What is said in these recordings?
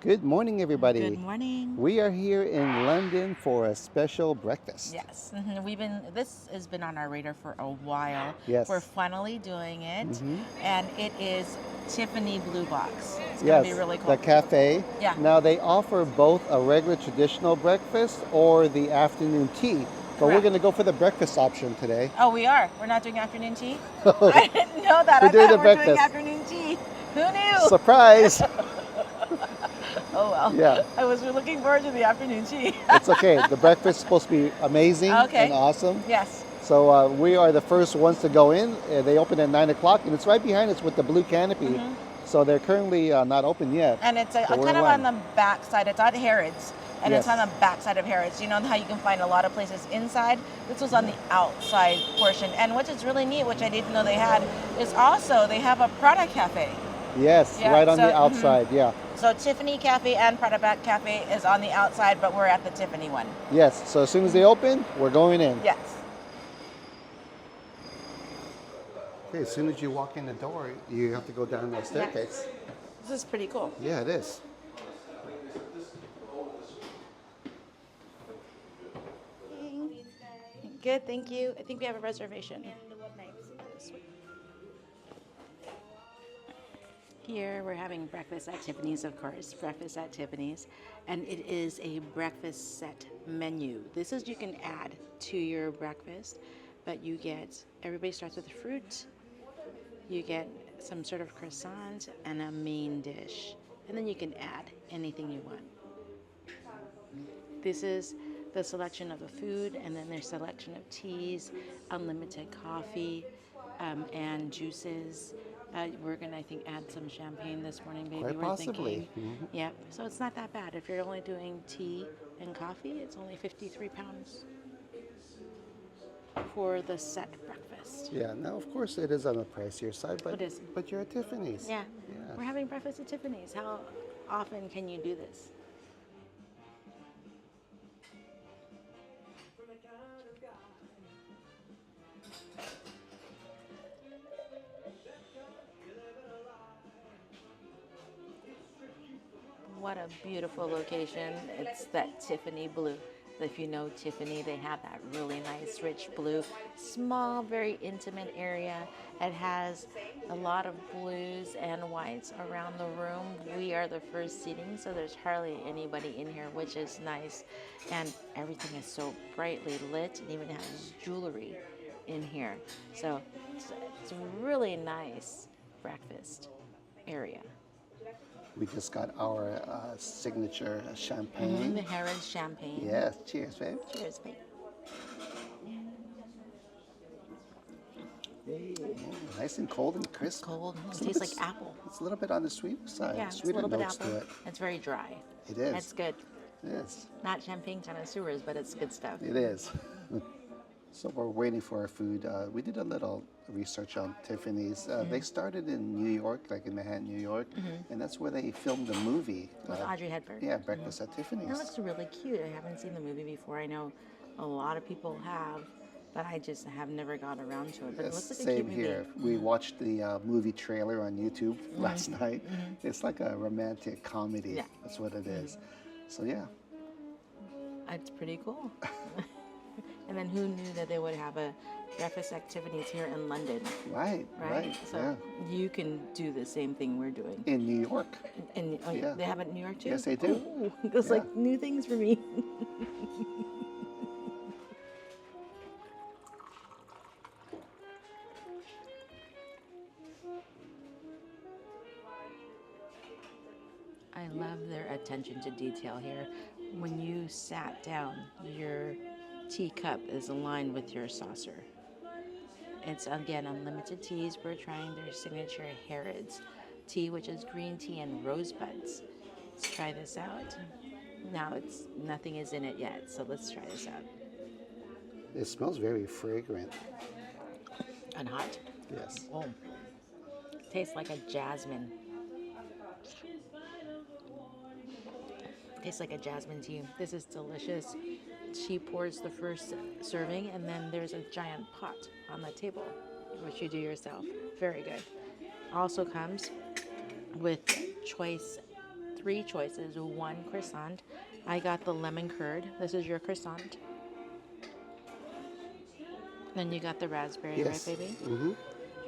Good morning, everybody. Good morning. We are here in London for a special breakfast. Yes, this has been on our radar for a while. We're Yes. finally doing it, hmm and it is Tiffany Blue Box. It's going to be Yes, really the cool. cafe. Yeah. Now they offer both a regular traditional breakfast or the afternoon tea, but we're Correct. going to go for the breakfast option today. Oh, we are. We're not doing afternoon tea? We're I didn't know that. I doing the thought we were doing breakfast. afternoon tea. Who knew? Surprise! Oh, well. Yeah, I was looking forward to the afternoon tea. it's okay. The breakfast is supposed to be amazing Okay. and awesome. Yes. So we are the first ones to go in. They open at 9 o'clock, and it's right behind us with the blue canopy. So they're currently not open yet. And it's but we're kind in of on line. the back side. It's at Harrods, and it's Yes. on the back side of Harrods. You know how you can find a lot of places inside? This was on the outside portion. And what is really neat, which I didn't know they had, is also they have a Prada Cafe. Yes, Yeah, right on so- the outside, yeah. So Tiffany Cafe and Prada Cafe is on the outside, but we're at the Tiffany one. Yes, so as soon as they open, we're going in. Yes. Okay, as soon as you walk in the door, you have to go down that staircase. This is pretty cool. Yeah, it is. Good, thank you. I think we have a reservation. Here we're having breakfast at Tiffany's, of course, breakfast at Tiffany's, and it is a breakfast set menu. This is you can add to your breakfast, but you get, everybody starts with fruit, you get some sort of croissant and a main dish, and then you can add anything you want. This is the selection of the food, and then there's selection of teas, unlimited coffee, and juices. We're gonna, I think, add some champagne this morning, baby. Quite We're possibly. thinking. Yep. So it's not that bad. If you're only doing tea and coffee, it's only £53 for the set breakfast. Yeah, now of course it is on the pricier side, but It is. but you're at Tiffany's. Yeah. Yeah. We're having breakfast at Tiffany's. How often can you do this? What a beautiful location. It's that Tiffany blue. If you know Tiffany, they have that really nice rich blue. Small, very intimate area. It has a lot of blues and whites around the room. We are the first seating, so there's hardly anybody in here, which is nice. And everything is so brightly lit, and even has jewelry in here. So it's a really nice breakfast area. We just got our signature champagne. The Harrods champagne. Yes, cheers, babe. Cheers, babe. Nice and cold and crisp. Cold. It's It a tastes little like bit- apple. It's a little bit on the sweet side. Yeah, it's a Sweeter little bit notes apple. to it. It's very dry. It is. It's good. It is. Not champagne connoisseurs, but it's good stuff. It is. So we're waiting for our food. We did a little research on Tiffany's. They started in New York, like in Manhattan, New York, and that's where they filmed the movie. With Audrey Hepburn. Yeah, Breakfast at Tiffany's. That looks really cute. I haven't seen the movie before. I know a lot of people have, but I just have never got around to it. But it looks like a Same cute movie. here. We watched the movie trailer on YouTube last night. It's like a romantic comedy. Yeah. That's what it is. So yeah, It's pretty cool. And then who knew that they would have a breakfast activities here in London, right. right? So Yeah. you can do the same thing we're doing. In New York. And Yeah. they have it in New York too? Yes, they do. Oh, it's Yeah. like new things for me. I love their attention to detail here. When you sat down, your teacup is aligned with your saucer. It's again unlimited teas. We're trying their signature Harrods tea, which is green tea and rosebuds. Let's try this out. Now nothing is in it yet, so let's try this out. It smells very fragrant. And hot. Yes. Oh, tastes like a jasmine. Tastes like a jasmine tea. This is delicious. She pours the first serving, and then there's a giant pot on the table, which you do yourself. Very good. Also comes with choice 3 choices, 1 croissant. I got the lemon curd. This is your croissant. Then you got the raspberry, Yes. right, baby? Mm-hmm.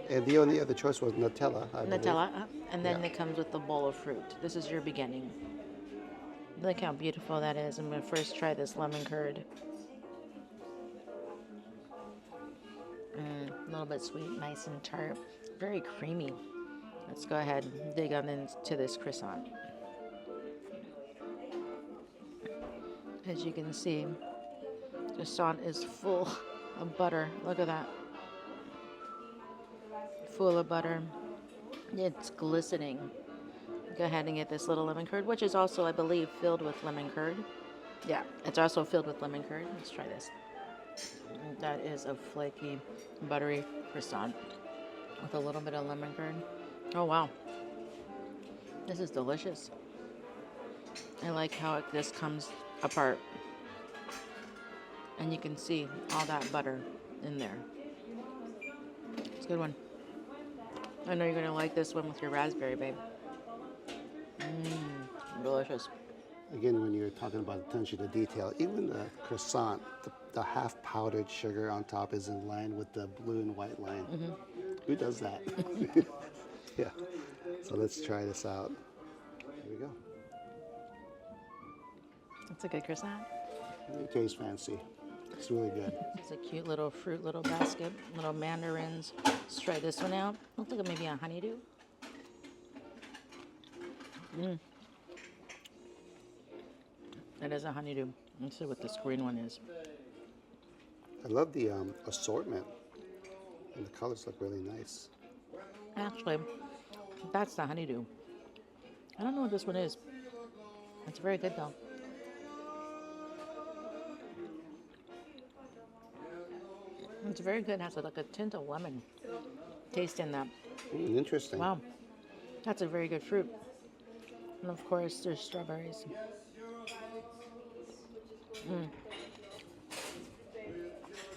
And the only other choice was Nutella, I believe. Nutella, and then Yeah. it comes with the bowl of fruit. This is your beginning. Look how beautiful that is. I'm going to first try this lemon curd. A little bit sweet, nice and tart, very creamy. Let's go ahead and dig on into this croissant. As you can see, the croissant is full of butter. Look at that. Full of butter. It's glistening. Go ahead and get this little lemon curd, which is also, I believe, filled with lemon curd. Yeah, it's also filled with lemon curd. Let's try this. That is a flaky, buttery croissant with a little bit of lemon curd. Oh, wow. This is delicious. I like how this comes apart. And you can see all that butter in there. It's a good one. I know you're going to like this one with your raspberry, babe. Delicious. Again, when you're talking about attention to detail, even the croissant, the half powdered sugar on top is in line with the blue and white line. Who does that? Yeah. So let's try this out. Here we go. It's a good croissant. It tastes fancy. It's really good. It's a cute little fruit, little basket, little mandarins. Let's try this one out. Looks like maybe a honeydew. That is a honeydew. Let's see what this green one is. I love the assortment, and the colors look really nice. Actually, that's the honeydew. I don't know what this one is. It's very good though. It's very good. It has like a tint of lemon taste in that. Interesting. Wow. That's a very good fruit. And of course, there's strawberries.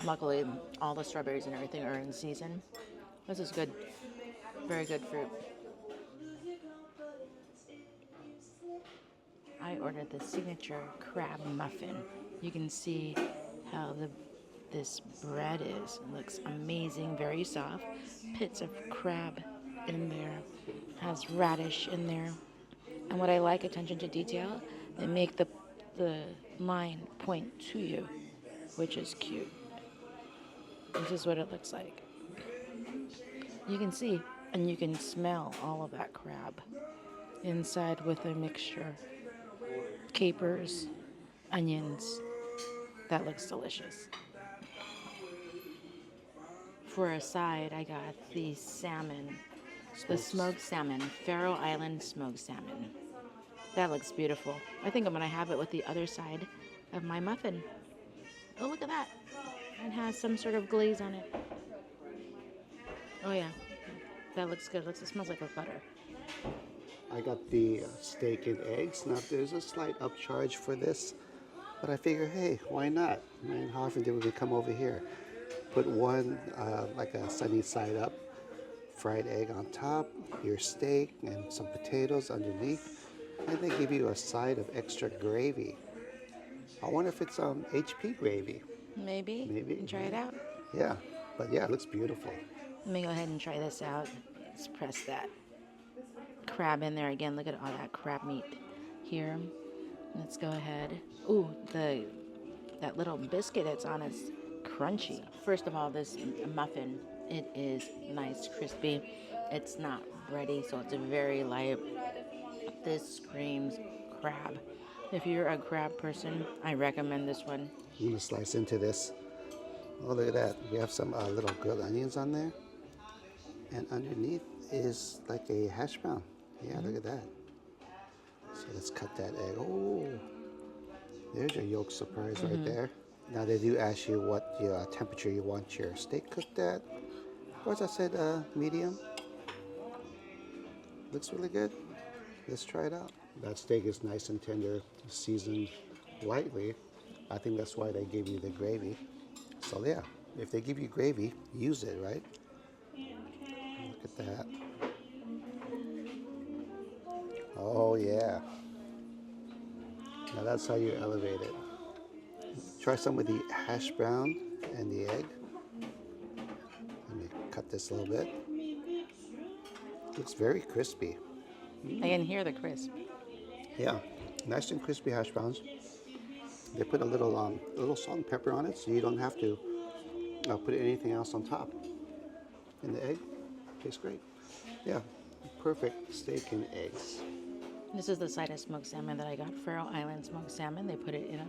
Luckily, all the strawberries and everything are in season. This is good. Very good fruit. I ordered the signature crab muffin. You can see how this bread is. It looks amazing, very soft. Pits of crab in there. Has radish in there. And what I like, attention to detail, they make the line point to you, which is cute. This is what it looks like. You can see and you can smell all of that crab inside with a mixture. Capers, onions. That looks delicious. For a side, I got the salmon, the smoked salmon, Faroe Island smoked salmon. That looks beautiful. I think I'm going to have it with the other side of my muffin. Oh, look at that. It has some sort of glaze on it. Oh, yeah. That looks good. It smells like a butter. I got the steak and eggs. Now, there's a slight upcharge for this, but I figure, hey, why not? I mean, how often did we come over here? Put one, like a sunny side up, fried egg on top, your steak, and some potatoes underneath, and they give you a side of extra gravy. I wonder if it's HP gravy. Maybe. Maybe. You can try it out. Yeah, but yeah, it looks beautiful. Let me go ahead and try this out. Let's press that crab in there again. Look at all that crab meat here. Let's go ahead. Ooh, that little biscuit that's on it's crunchy. First of all, this muffin, it is nice, crispy. It's not bready, so it's very light. This screams crab. If you're a crab person, I recommend this one. I'm gonna slice into this. Oh, look at that. We have some little grilled onions on there. And underneath is like a hash brown. Yeah, look at that. So let's cut that egg. Oh, there's your yolk surprise right there. Now they do ask you what your temperature you want your steak cooked at. Of course, I said medium. Looks really good. Let's try it out. That steak is nice and tender, seasoned lightly. I think that's why they gave you the gravy. So yeah, if they give you gravy, use it, right? Look at that. Oh yeah. Now that's how you elevate it. Try some with the hash brown and the egg. Let me cut this a little bit. Looks very crispy. I can hear the crisp. Yeah, nice and crispy hash browns. They put a little salt and pepper on it, so you don't have to put anything else on top. And the egg tastes great. Yeah, perfect steak and eggs. This is the side of smoked salmon that I got. Faroe Island smoked salmon. They put it in a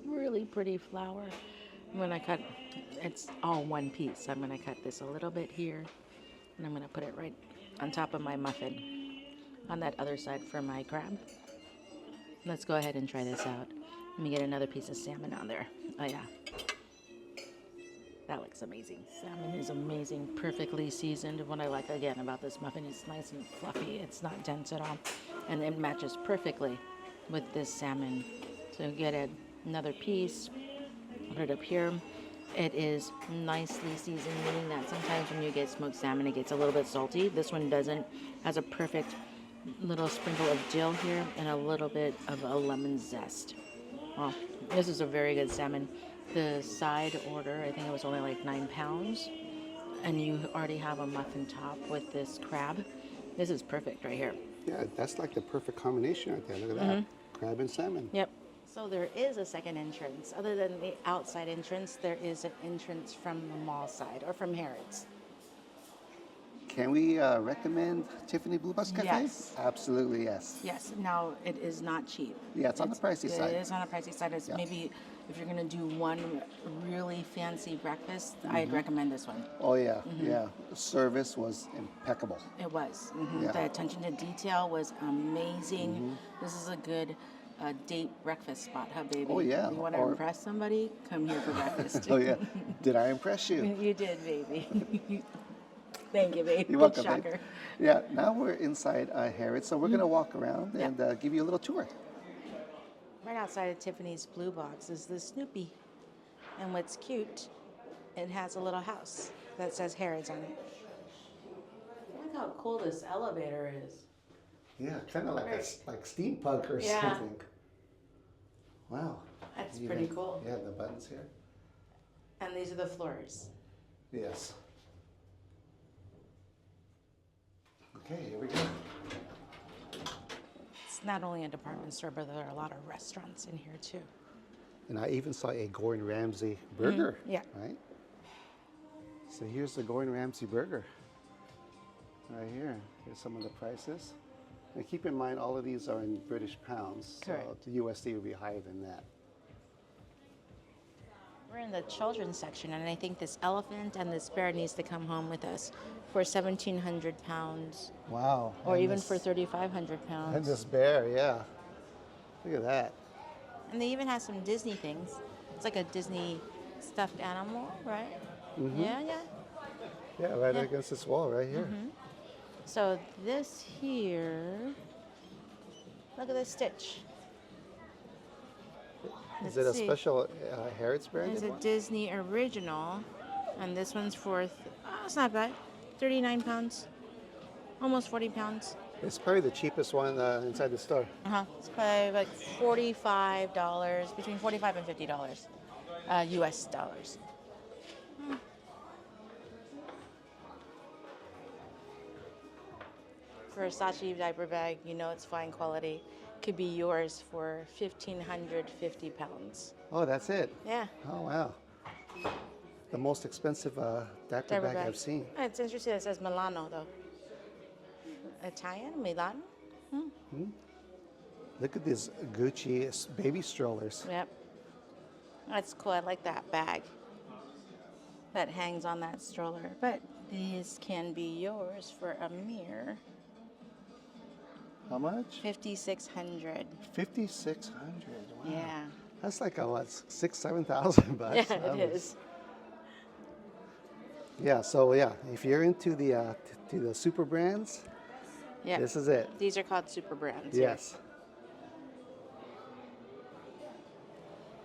really pretty flour. When I cut, it's all one piece. I'm going to cut this a little bit here, and I'm going to put it right on top of my muffin on that other side for my crab. Let's go ahead and try this out. Let me get another piece of salmon on there. Oh yeah. That looks amazing. Salmon is amazing, perfectly seasoned. What I like again about this muffin is nice and fluffy. It's not dense at all. And it matches perfectly with this salmon. So get another piece, put it up here. It is nicely seasoned, meaning that sometimes when you get smoked salmon, it gets a little bit salty. This one doesn't. Has a perfect little sprinkle of dill here and a little bit of a lemon zest. Well, this is a very good salmon. The side order, I think it was only like 9 pounds, and you already have a muffin top with this crab. This is perfect right here. Yeah, that's like the perfect combination right there. Look at that. Crab and salmon. Yep. So there is a second entrance. Other than the outside entrance, there is an entrance from the mall side or from Harrods. Can we recommend Tiffany Blue Box Cafe? Yes. Absolutely, yes. Yes. Now, it is not cheap. Yeah, it's on the pricey side. It is on the pricey side. It's maybe if you're going to do one really fancy breakfast, I'd recommend this one. Oh, yeah, yeah. The service was impeccable. It was. Yeah. The attention to detail was amazing. This is a good date breakfast spot, huh, baby? Oh, yeah. You want to impress somebody? Come here for breakfast. Oh, yeah. Did I impress you? You did, baby. Thank you, babe. You're Good welcome, shocker. babe. Yeah, now we're inside Harrods, so we're going to walk around and give you a little tour. Right outside of Tiffany's Blue Box is the Snoopy. And what's cute, it has a little house that says Harrods on it. Look how cool this elevator is. Yeah, kind of like steampunk or something. Wow. That's pretty cool. Yeah, the buttons here. And these are the floors. Yes. Okay, here we go. It's not only a department store, but there are a lot of restaurants in here too. And I even saw a Gordon Ramsay burger. Yeah. Right? So here's the Gordon Ramsay burger. Right here. Here's some of the prices. And keep in mind, all of these are in British pounds. Correct. So the USD would be higher than that. We're in the children's section, and I think this elephant and this bear needs to come home with us for 1,700 pounds. Wow. Or even for 3,500 pounds. And this bear, yeah. Look at that. And they even have some Disney things. It's like a Disney stuffed animal, right? Yeah, yeah. Yeah, right against this wall right here. So this here, look at this stitch. Is it a special Harrods brand? It's a Disney original, and this one's for, it's not bad, 39 pounds, almost 40 pounds. It's probably the cheapest one inside the store. It's probably like $45, between $45 and $50 US dollars. Versace diaper bag, you know it's fine quality. Could be yours for 1,550 pounds. Oh, that's it? Yeah. Oh, wow. The most expensive diaper bag I've seen. It's interesting. It says Milano, though. Italian? Milan? Look at these Gucci baby strollers. Yep. That's cool. I like that bag that hangs on that stroller. But these can be yours for a mere How much? 5,600. 5,600. Wow. Yeah. That's like a what? 6,000-7,000 bucks. Yeah, it is. Yeah. So yeah, if you're into the to the super brands, Yeah. this is it. These are called super brands. here. Yes.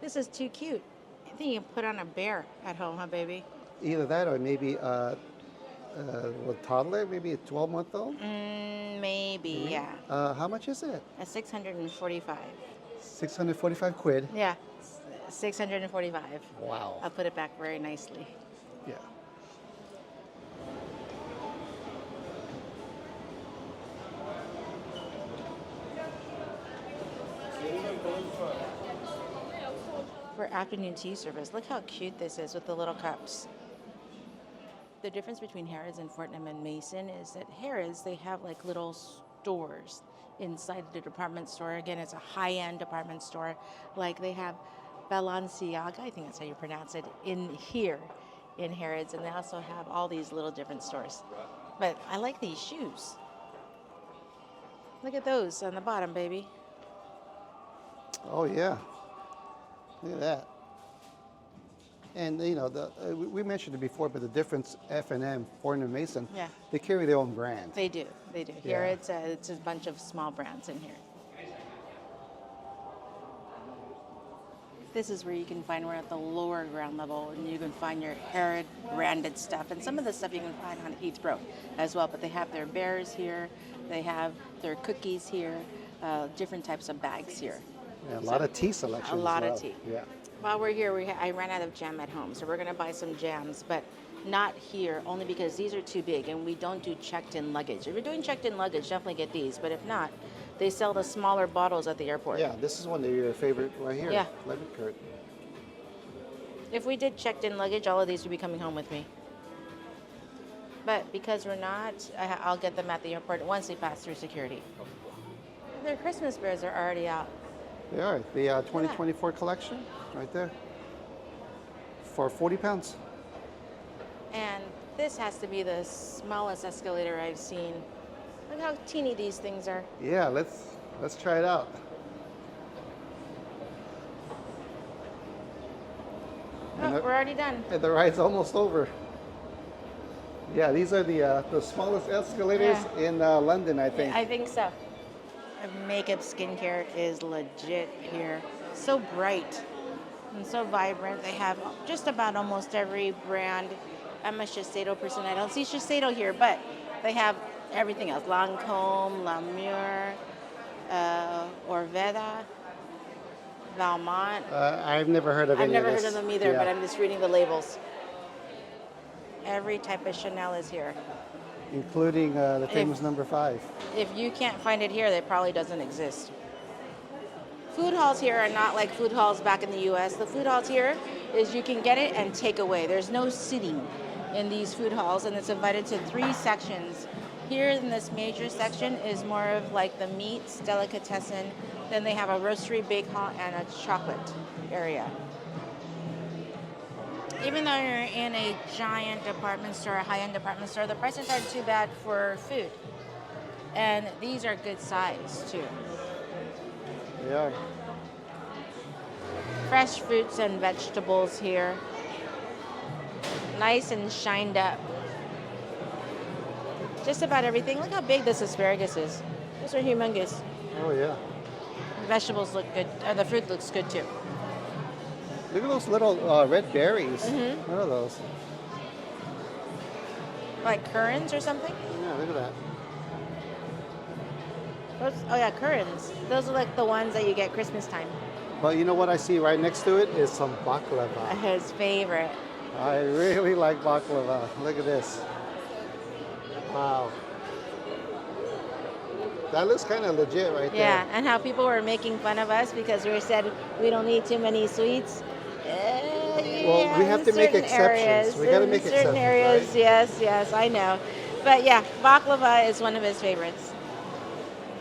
This is too cute. I think you can put on a bear at home, huh, baby? Either that or maybe a toddler, maybe a 12-month-old. Maybe, yeah. How much is it? A 645. 645 quid. Yeah, 645. Wow. I'll put it back very nicely. Yeah. For afternoon tea service, look how cute this is with the little cups. The difference between Harrods and Fortnum and Mason is that Harrods, they have like little stores inside the department store. Again, it's a high-end department store. Like they have Balenciaga, I think that's how you pronounce it, in here in Harrods. And they also have all these little different stores. But I like these shoes. Look at those on the bottom, baby. Oh yeah. Look at that. And you know, we mentioned it before, but the difference F&M, Fortnum & Mason, Yeah. they carry their own brand. They do. They do. Yeah. Here it's a bunch of small brands in here. This is where you can find, we're at the lower ground level, and you can find your Harrod branded stuff. And some of the stuff you can find on Heathrow as well. But they have their bears here. They have their cookies here. Different types of bags here. Yeah, a lot of tea selection. A lot as of well. tea. Yeah. While we're here, I ran out of jam at home, so we're going to buy some jams, but not here, only because these are too big, and we don't do checked-in luggage. If you're doing checked-in luggage, definitely get these, but if not, they sell the smaller bottles at the airport. Yeah, this is one of your favorite right here. Yeah. Lemon curd. If we did checked-in luggage, all of these would be coming home with me. But because we're not, I'll get them at the airport once they pass through security. Their Christmas bears are already out. They are. The 2024 collection, right there. For 40 pounds. And this has to be the smallest escalator I've seen. Look how teeny these things are. Yeah, let's try it out. Oh, we're already done. And the ride's almost over. Yeah, these are the smallest escalators in London, I think. I think so. Makeup skincare is legit here. So bright and so vibrant. They have just about almost every brand. I'm a Shiseido person. I don't see Shiseido here, but they have everything else. Lancome, Lemme, Orveda, Valmont. I've never heard of I've any never of heard this. of them either, Yeah. but I'm just reading the labels. Every type of Chanel is here. Including the famous number 5. If you can't find it here, it probably doesn't exist. Food halls here are not like food halls back in the U.S. The food halls here is you can get it and take away. There's no sitting in these food halls, and it's divided to 3 sections. Here in this major section is more of like the meats, delicatessen. Then they have a roastery, bake hall, and a chocolate area. Even though you're in a giant department store, a high-end department store, the prices aren't too bad for food. And these are good size, too. They are. Fresh fruits and vegetables here. Nice and shined up. Just about everything. Look how big this asparagus is. Those are humongous. Oh, yeah. The vegetables look good. The fruit looks good, too. Look at those little red berries. Mm-hmm. What are those? Like currants or something? Yeah, look at that. Oh, yeah, currants. Those are like the ones that you get Christmas time. But you know what I see right next to it is some baklava. His favorite. I really like baklava. Look at this. Wow. That looks kind of legit right there. Yeah, and how people were making fun of us because we said we don't need too many sweets. Well, we have to make exceptions. We got to make exceptions, certain areas, right? yes, I know. But yeah, baklava is one of his favorites.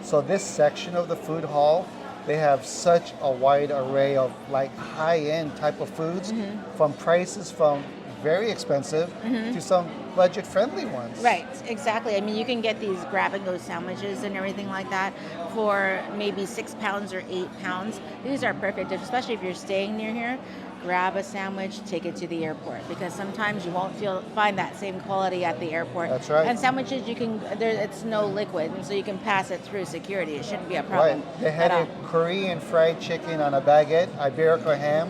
So this section of the food hall, they have such a wide array of like high-end type of foods, from prices from very expensive to some budget-friendly ones. Right, exactly. I mean, you can get these grab-and-go sandwiches and everything like that for maybe 6 pounds or 8 pounds. These are perfect, especially if you're staying near here. Grab a sandwich, take it to the airport, because sometimes you won't find that same quality at the airport. That's right. And sandwiches, it's no liquid, and so you can pass it through security. It shouldn't be a problem. Right. They had a Korean fried chicken on a baguette, Iberico ham.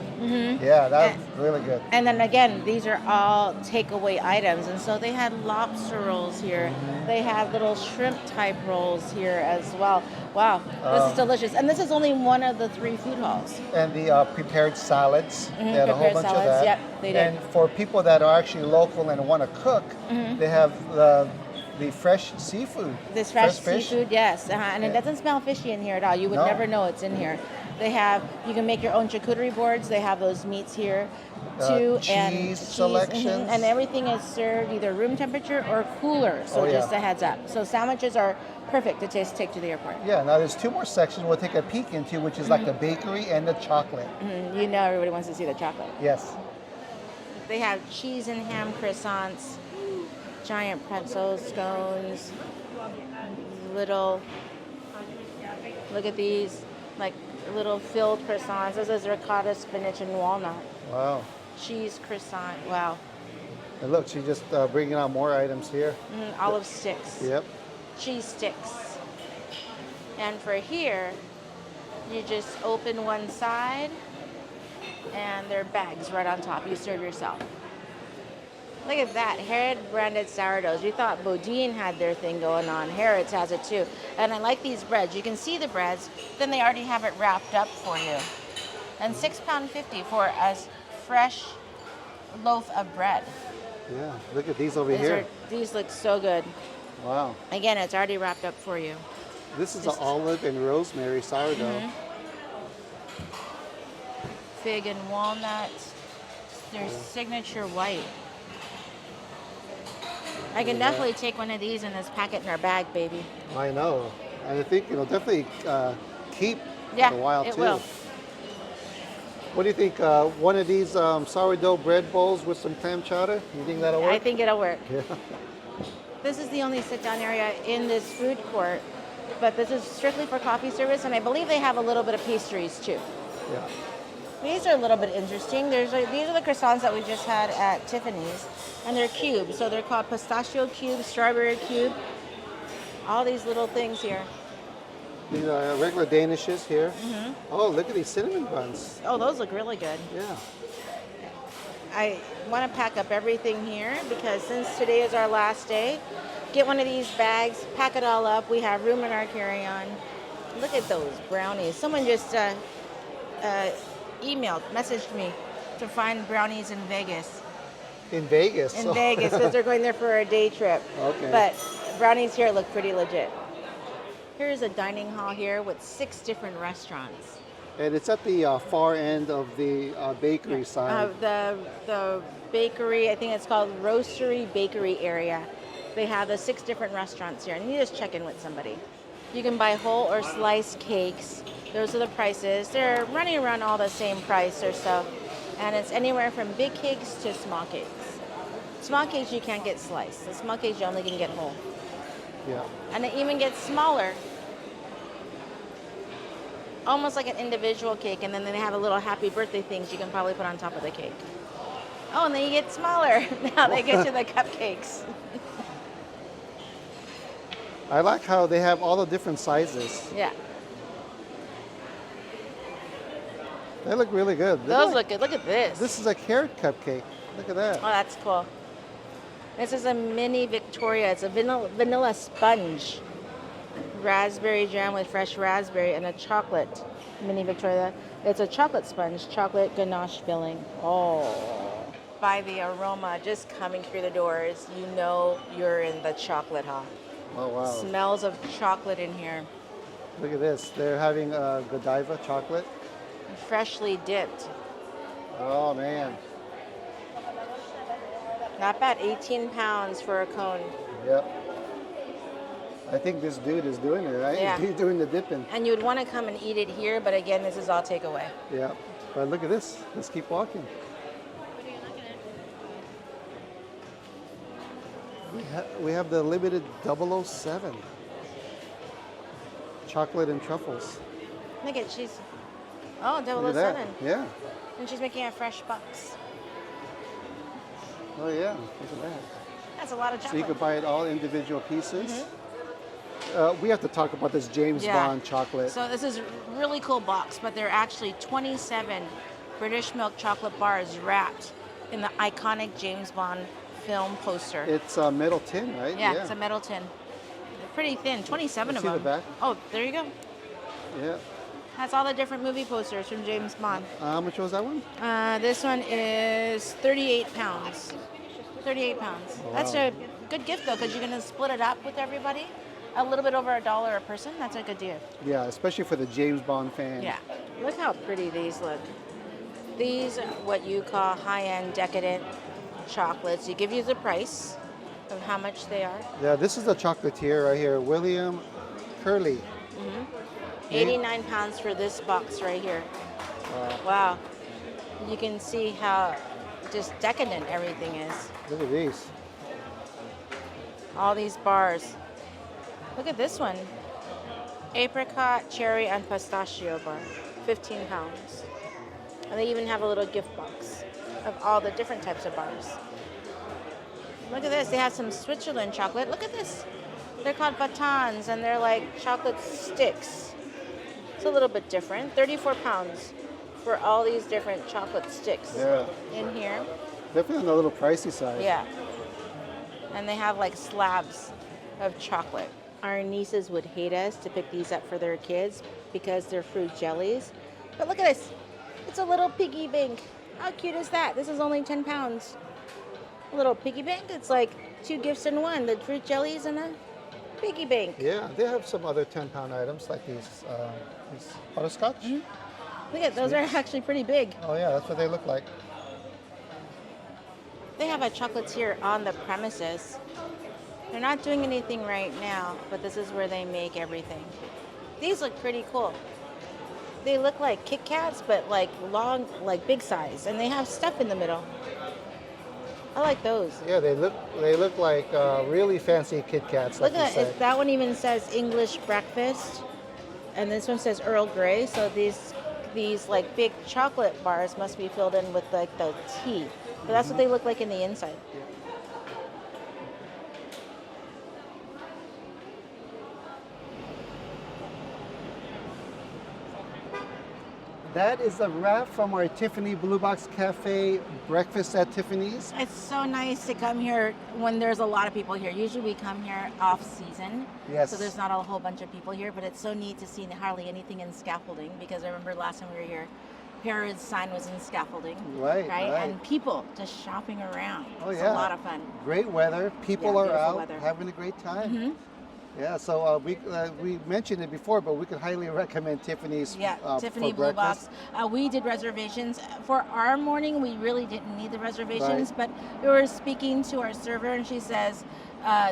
Yeah, that was really good. And then again, these are all takeaway items, and so they had lobster rolls here. They had little shrimp type rolls here as well. Wow, this is delicious. And this is only one of the 3 food halls. And the prepared salads. They had a whole Prepared bunch salads, of that. yep, they did. And for people that are actually local and want to cook, they have the fresh seafood. This fresh fish. seafood, yes. And it doesn't smell fishy in here at all. You would never know it's in here. They have, you can make your own charcuterie boards. They have those meats here too. Cheese selections. And everything is served either room temperature or cooler. So just a heads up. So sandwiches are perfect to take to the airport. Yeah, now there's 2 more sections we'll take a peek into, which is like the bakery and the chocolate. You know everybody wants to see the chocolate. Yes. They have cheese and ham croissants, giant pretzel scones, little, look at these, like little filled croissants. This is ricotta, spinach, and walnut. Wow. Cheese croissant, wow. And look, she's just bringing out more items here. Olive sticks. Yep. Cheese sticks. And for here, you just open one side and there are bags right on top. You serve yourself. Look at that, Harrods branded sourdoughs. You thought Bodine had their thing going on. Harrods has it too. And I like these breads. You can see the breads, then they already have it wrapped up for you. And £6.50 for a fresh loaf of bread. Yeah, look at these over here. These look so good. Wow. Again, it's already wrapped up for you. This is an olive and rosemary sourdough. Fig and walnut. Their signature white. I can definitely take one of these and just pack it in our bag, baby. I know. And I think it'll definitely keep for a while too. It will. What do you think? One of these sourdough bread bowls with some clam chowder? You think that'll work? I think it'll work. Yeah. This is the only sit-down area in this food court, but this is strictly for coffee service, and I believe they have a little bit of pastries too. Yeah. These are a little bit interesting. These are the croissants that we just had at Tiffany's, and they're cubes. So they're called pistachio cube, strawberry cube, all these little things here. These are regular Danishes here. Oh, look at these cinnamon buns. Oh, those look really good. Yeah. I want to pack up everything here because since today is our last day, get one of these bags, pack it all up. We have room in our carry-on. Look at those brownies. Someone just messaged me to find brownies in Vegas. In Vegas? In Vegas, because they're going there for a day trip. Okay. But brownies here look pretty legit. Here's a dining hall here with 6 different restaurants. And it's at the far end of the bakery side. The bakery, I think it's called Roastery Bakery area. They have the 6 different restaurants here, and you just check in with somebody. You can buy whole or sliced cakes. Those are the prices. They're running around all the same price or so. And it's anywhere from big cakes to small cakes. Small cakes you can't get sliced. The small cakes you only can get whole. Yeah. And it even gets smaller. Almost like an individual cake, and then they have a little happy birthday things you can probably put on top of the cake. Oh, and then you get smaller. Now they get you the cupcakes. I like how they have all the different sizes. Yeah. They look really good. Those look good. Look at this. This is a carrot cupcake. Look at that. Oh, that's cool. This is a mini Victoria. It's a vanilla sponge. Raspberry jam with fresh raspberry and a chocolate mini Victoria. It's a chocolate sponge, chocolate ganache filling. Oh. By the aroma just coming through the doors, you know you're in the chocolate hall. Oh, wow. Smells of chocolate in here. Look at this. They're having Godiva chocolate. Freshly dipped. Oh, man. Not bad. 18 pounds for a cone. Yep. I think this dude is doing it, right? Yeah. He's doing the dipping. And you would want to come and eat it here, but again, this is all takeaway. Yeah. But look at this. Let's keep walking. What are you looking at? We have the limited 007. Chocolate and truffles. Look at she's. Oh, Look at that. 007. Yeah. And she's making a fresh box. Oh, yeah. Look at that. That's a lot of So chocolate. you could buy it all individual pieces. We have to talk about this James Bond chocolate. So this is a really cool box, but there are actually 27 British milk chocolate bars wrapped in the iconic James Bond film poster. It's a metal tin, right? Yeah, it's a metal tin. They're pretty thin, 27 of See them. the back? Oh, there you go. Yeah. Has all the different movie posters from James Bond. How much was that one? This one is 38 pounds. 38 pounds. Oh, That's wow. a good gift, though, because you're going to split it up with everybody. A little bit over $1 a person. That's a good deal. Yeah, especially for the James Bond fan. Yeah. Look how pretty these look. These are what you call high-end decadent chocolates. You give you the price of how much they are. Yeah, this is the chocolatier right here, William Curley. 89 pounds for this box right here. Wow. You can see how just decadent everything is. Look at these. All these bars. Look at this one. Apricot, cherry, and pistachio bar. 15 pounds. And they even have a little gift box of all the different types of bars. Look at this. They have some Switzerland chocolate. Look at this. They're called batons, and they're like chocolate sticks. It's a little bit different. 34 pounds for all these different chocolate sticks in here. Definitely on the little pricey side. Yeah. And they have like slabs of chocolate. Our nieces would hate us to pick these up for their kids because they're fruit jellies. But look at this. It's a little piggy bank. How cute is that? This is only 10 pounds. A little piggy bank. It's like 2 gifts in one. The fruit jellies and a piggy bank. Yeah, they have some other 10-pound items like these butterscotch. Look at those. Are actually pretty big. Oh yeah, that's what they look like. They have a chocolatier on the premises. They're not doing anything right now, but this is where they make everything. These look pretty cool. They look like Kit Kats, but like long, like big size, and they have stuff in the middle. I like those. Yeah, they look like really fancy Kit Kats. Look Like at that. That one even says English breakfast, and this one says Earl Grey. So these like big chocolate bars must be filled in with like the tea. But that's what they look like in the inside. That is a wrap from our Tiffany Blue Box Cafe breakfast at Tiffany's. It's so nice to come here when there's a lot of people here. Usually we come here off season, Yes. so there's not a whole bunch of people here, but it's so neat to see hardly anything in scaffolding, because I remember last time we were here, Harrods sign was in scaffolding. Right. And people just shopping around. Oh, It's yeah. a lot of fun. Great weather. People are beautiful out weather. having a great time. Yeah, so we mentioned it before, but we could highly recommend Tiffany's. Yeah, Tiffany for Blue breakfast. Box. We did reservations. For our morning, we really didn't need the reservations, Right. but we were speaking to our server, and she says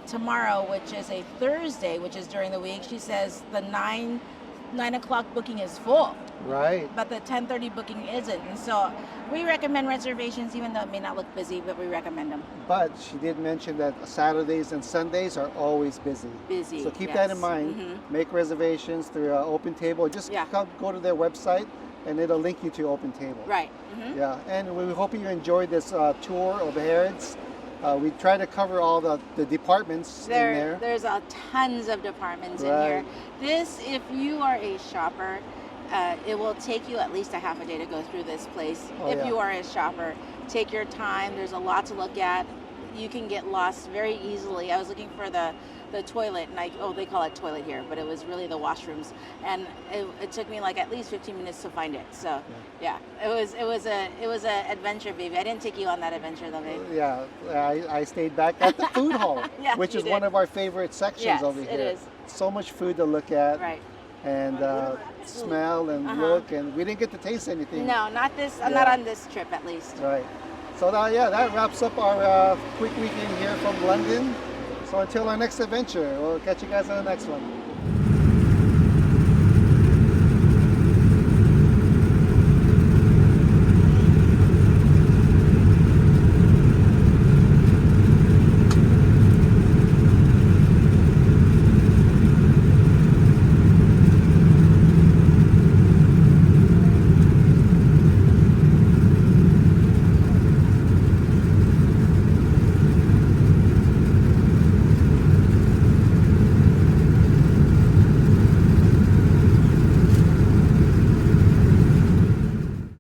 tomorrow, which is a Thursday, which is during the week, she says the 9 o'clock booking is full, Right. but the 10:30 booking isn't. And so we recommend reservations, even though it may not look busy, but we recommend them. But she did mention that Saturdays and Sundays are always busy. Busy, So keep that in yes. mind. Make reservations through Open Table. Just Yeah. go to their website, and it'll link you to Open Table. Right. Yeah, and we hope you enjoyed this tour of Harrods. We try to cover all the departments in there. There's tons of departments in Right. here. This, if you are a shopper, it will take you at least a half a day to go through this place. Oh, If yeah. you are a shopper, take your time. There's a lot to look at. You can get lost very easily. I was looking for the toilet, and they call it toilet here, but it was really the washrooms, and it took me like at least 15 minutes to find it. So yeah, it was a adventure, baby. I didn't take you on that adventure though, babe. Yeah, I stayed back at the food hall, Yeah, which you is did. one of our favorite sections Yes, over here. it is. So much food to look at, Right. and smell and look, and we didn't get to taste anything. No, not this. Yeah. Not on this trip, at least. Right. So that wraps up our quick weekend here from London. So until our next adventure, we'll catch you guys on the next one.